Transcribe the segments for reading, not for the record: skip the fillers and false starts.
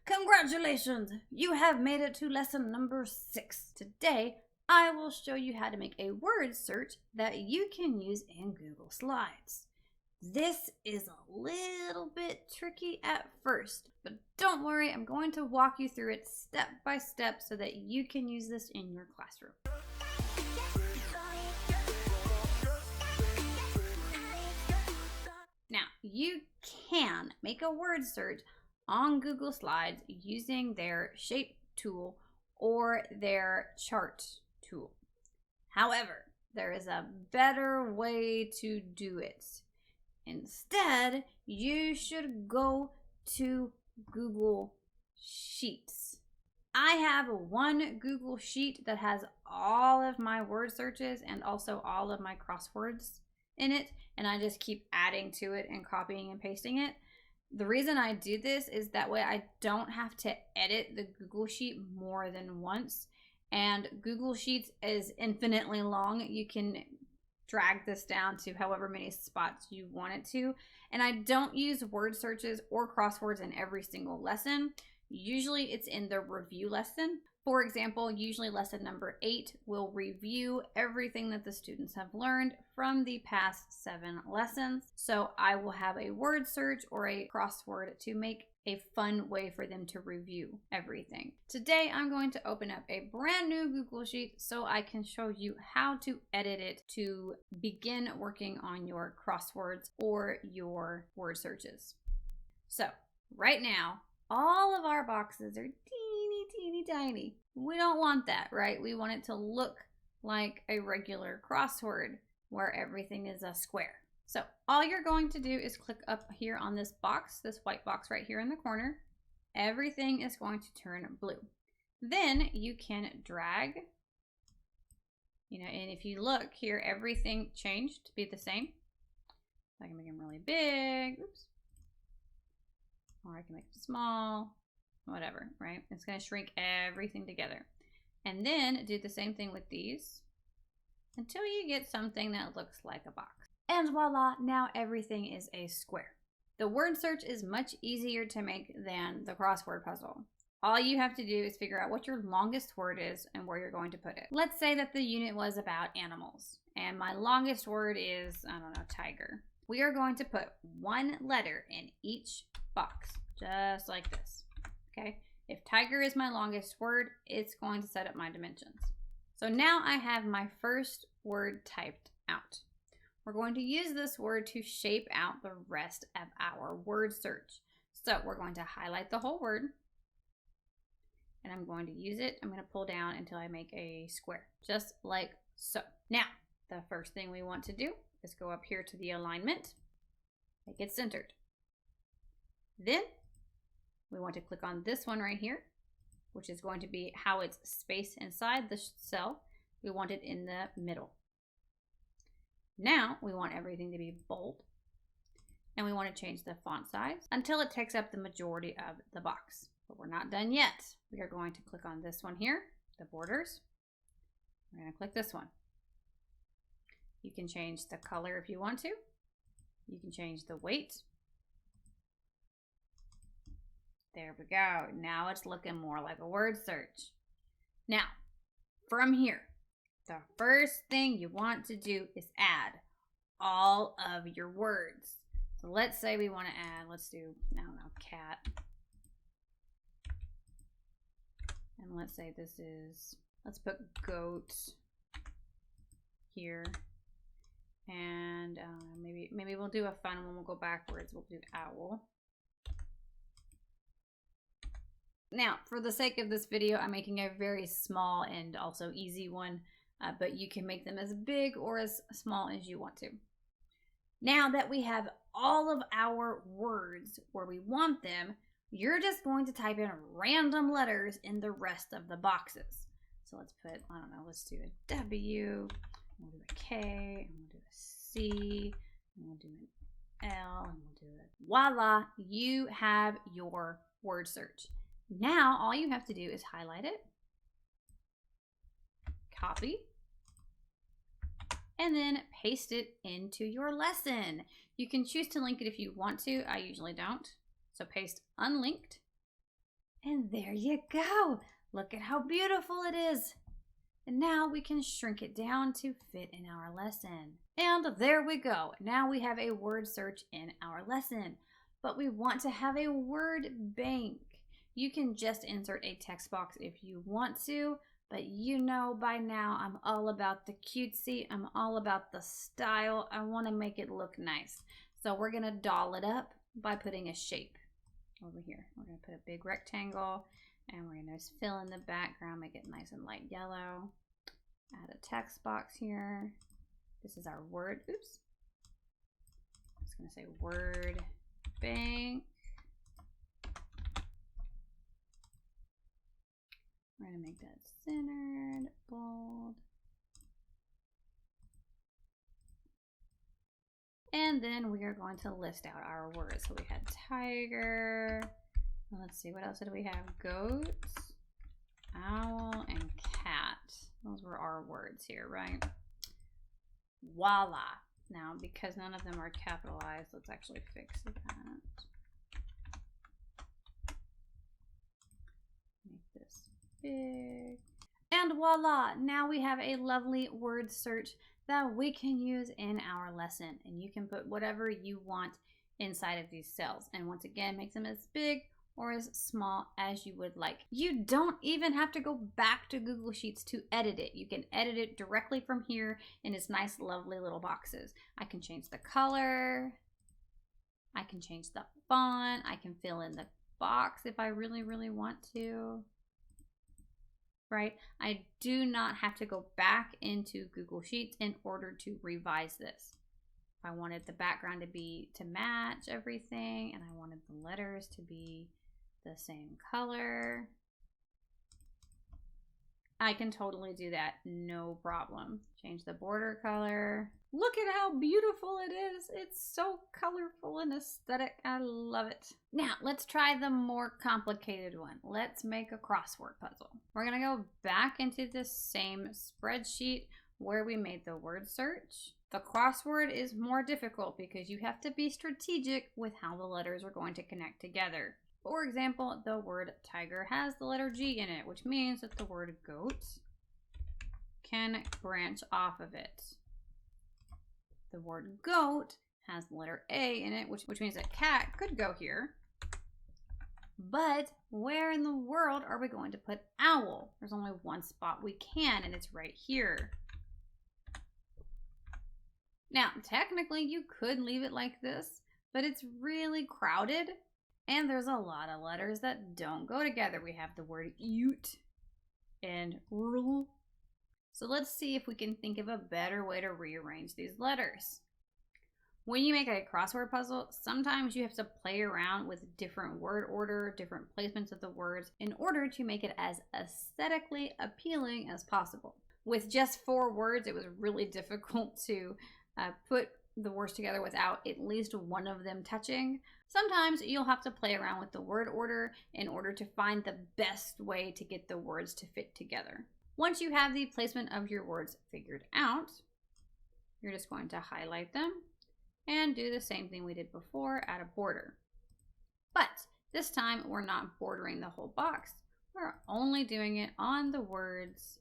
Congratulations! You have made it to lesson number 6. Today, I will show you how to make a word search that you can use in Google Slides. This is a little bit tricky at first, but don't worry, I'm going to walk you through it step by step so that you can use this in your classroom. Now, you can make a word search on Google Slides using their shape tool or their chart tool. However, there is a better way to do it. Instead, you should go to Google Sheets. I have one Google Sheet that has all of my word searches and also all of my crosswords in it, and I just keep adding to it and copying and pasting it. The reason I do this is that way I don't have to edit the Google Sheet more than once, and Google Sheets is infinitely long. You can drag this down to however many spots you want it to, and I don't use word searches or crosswords in every single lesson. Usually it's in the review lesson. For example, usually lesson number 8 will review everything that the students have learned from the past 7 lessons. So I will have a word search or a crossword to make a fun way for them to review everything. Today, I'm going to open up a brand new Google Sheet so I can show you how to edit it to begin working on your crosswords or your word searches. So right now, all of our boxes are teeny tiny. We don't want that, right? We want it to look like a regular crossword where everything is a square. So all you're going to do is click up here on this box, this white box right here in the corner. Everything is going to turn blue. Then you can drag, and if you look here, everything changed to be the same. I can make them really big, oops. Or I can make them small. Whatever, right? It's going to shrink everything together. And then do the same thing with these until you get something that looks like a box. And voila, now everything is a square. The word search is much easier to make than the crossword puzzle. All you have to do is figure out what your longest word is and where you're going to put it. Let's say that the unit was about animals, and my longest word is, I don't know, tiger. We are going to put one letter in each box, just like this. Okay, if tiger is my longest word, it's going to set up my dimensions. So now I have my first word typed out. We're going to use this word to shape out the rest of our word search. So we're going to highlight the whole word, and I'm going to use it. I'm going to pull down until I make a square, just like so. Now, the first thing we want to do is go up here to the alignment, make it centered. Then we want to click on this one right here, which is going to be how it's spaced inside the cell. We want it in the middle. Now we want everything to be bold, and we want to change the font size until it takes up the majority of the box. But we're not done yet. We are going to click on this one here, the borders. We're going to click this one. You can change the color if you want to. You can change the weight. There we go. Now it's looking more like a word search. Now, from here, the first thing you want to do is add all of your words. So let's say we want to add, let's do, I don't know, cat. And let's say this is, let's put goat here. And maybe we'll do a fun one. We'll go backwards. We'll do owl. Now, for the sake of this video, I'm making a very small and also easy one, but you can make them as big or as small as you want to. Now that we have all of our words where we want them, you're just going to type in random letters in the rest of the boxes. So let's put, I don't know, let's do a W, we'll do a K, and we'll do a C, and we'll do an L, and we'll do it. Voila, you have your word search. Now, all you have to do is highlight it, copy, and then paste it into your lesson. You can choose to link it if you want to. I usually don't. So paste unlinked, And there you go. Look at how beautiful it is. And now we can shrink it down to fit in our lesson. And there we go. Now we have a word search in our lesson. But we want to have a word bank. You can just insert a text box if you want to, but you know by now I'm all about the cutesy. I'm all about the style. I want to make it look nice. So we're going to doll it up by putting a shape over here. We're going to put a big rectangle and we're going to fill in the background, make it nice and light yellow. Add a text box here. This is our word. Oops. I'm just going to say word bank. We're going to make that centered, bold. And then we are going to list out our words. So we had tiger. Let's see, what else did we have? Goat, owl, and cat. Those were our words here, right? Voila. Now, because none of them are capitalized, let's actually fix that. Make this big. And voila, now we have a lovely word search that we can use in our lesson. And you can put whatever you want inside of these cells. And once again, make them as big or as small as you would like. You don't even have to go back to Google Sheets to edit it. You can edit it directly from here in its nice, lovely little boxes. I can change the color. I can change the font. I can fill in the box if I really, really want to. Right? I do not have to go back into Google Sheets in order to revise this. If I wanted the background to match everything and I wanted the letters to be the same color, I can totally do that, no problem. Change the border color. Look at how beautiful it is. It's so colorful and aesthetic. I love it. Now, let's try the more complicated one. Let's make a crossword puzzle. We're gonna go back into the same spreadsheet where we made the word search. The crossword is more difficult because you have to be strategic with how the letters are going to connect together. For example, the word tiger has the letter G in it, which means that the word goat can branch off of it. The word goat has the letter A in it, which means that cat could go here. But where in the world are we going to put owl? There's only one spot we can, and it's right here. Now, technically, you could leave it like this, but it's really crowded. And there's a lot of letters that don't go together. We have the word ute and rule. So let's see if we can think of a better way to rearrange these letters. When you make a crossword puzzle, sometimes you have to play around with different word order, different placements of the words in order to make it as aesthetically appealing as possible. With just 4 words, it was really difficult to put the words together without at least one of them touching. Sometimes you'll have to play around with the word order in order to find the best way to get the words to fit together. Once you have the placement of your words figured out, you're just going to highlight them and do the same thing we did before, add a border. But this time we're not bordering the whole box. We're only doing it on the words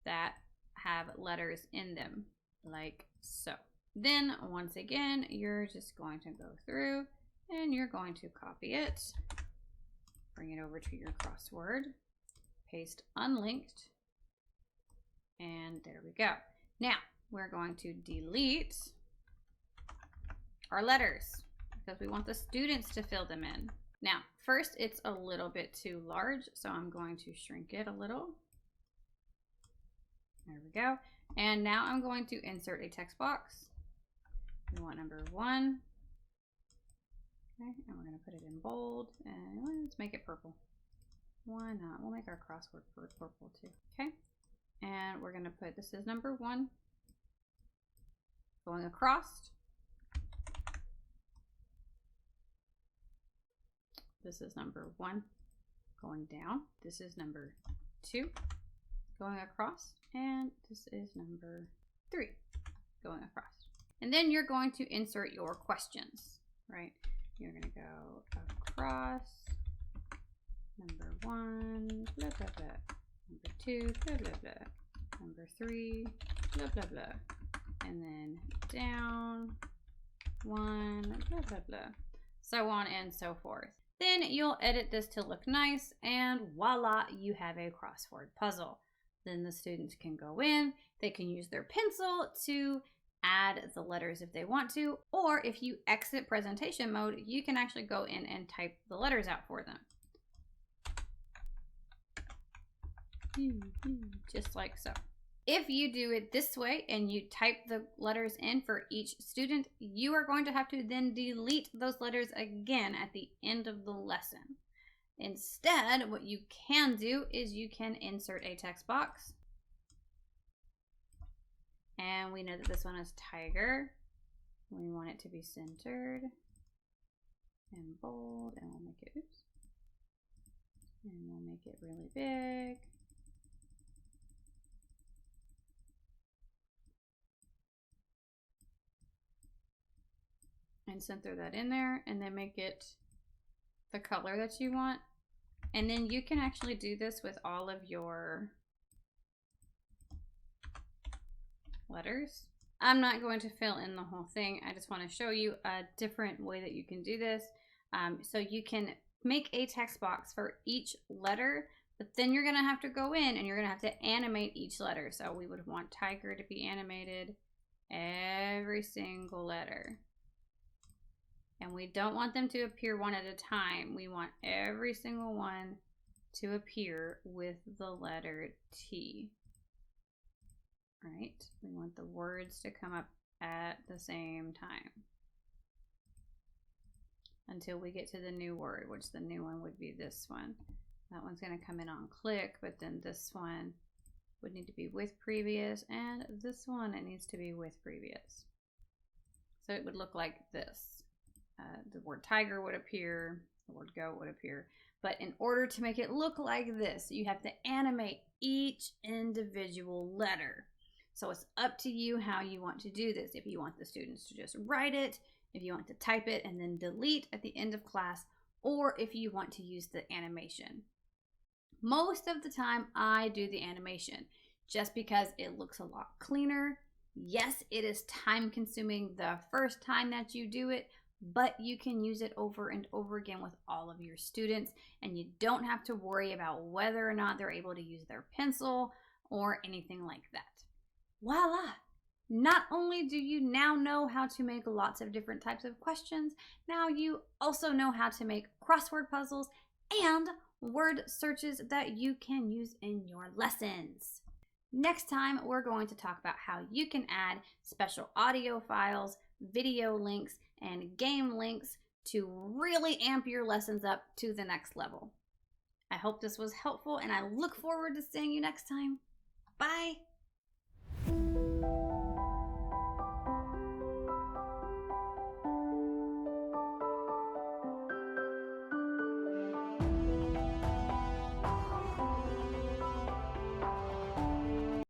that have letters in them, like so. Then once again, you're just going to go through and you're going to copy it, bring it over to your crossword, paste unlinked, and there we go. Now we're going to delete our letters because we want the students to fill them in. Now, first it's a little bit too large, so I'm going to shrink it a little. There we go. And now I'm going to insert a text box. We want number 1. Okay, and we're going to put it in bold, and let's make it purple. Why not? We'll make our crossword purple too. Okay, and we're going to put, this is number 1, going across. This is number 1, going down. This is number 2, going across, and this is number 3, going across. And then you're going to insert your questions, right? You're going to go across number 1, blah, blah, blah. Number 2, blah, blah, blah. Number 3, blah, blah, blah. And then down, 1, blah, blah, blah. So on and so forth. Then you'll edit this to look nice, and voila, you have a crossword puzzle. Then the students can go in, they can use their pencil to add the letters if they want to, or if you exit presentation mode, you can actually go in and type the letters out for them. Just like so. If you do it this way and you type the letters in for each student, you are going to have to then delete those letters again at the end of the lesson. Instead, what you can do is you can insert a text box. And we know that this one is tiger. We want it to be centered and bold, and we'll make it, oops. And we'll make it really big. And center that in there, and then make it the color that you want. And then you can actually do this with all of your letters. I'm not going to fill in the whole thing. I just want to show you a different way that you can do this. So you can make a text box for each letter, but then you're going to have to go in and you're going to have to animate each letter. So we would want tiger to be animated, every single letter. And we don't want them to appear one at a time. We want every single one to appear with the letter T. Right? We want the words to come up at the same time until we get to the new word, which the new one would be this one. That one's going to come in on click, but then this one would need to be with previous, and this one, it needs to be with previous. So it would look like this. The word tiger would appear, the word goat would appear. But in order to make it look like this, you have to animate each individual letter. So it's up to you how you want to do this. If you want the students to just write it, if you want to type it and then delete at the end of class, or if you want to use the animation. Most of the time, I do the animation just because it looks a lot cleaner. Yes, it is time consuming the first time that you do it, but you can use it over and over again with all of your students, and you don't have to worry about whether or not they're able to use their pencil or anything like that. Voila! Not only do you now know how to make lots of different types of questions, now you also know how to make crossword puzzles and word searches that you can use in your lessons. Next time, we're going to talk about how you can add special audio files, video links, and game links to really amp your lessons up to the next level. I hope this was helpful, and I look forward to seeing you next time. Bye!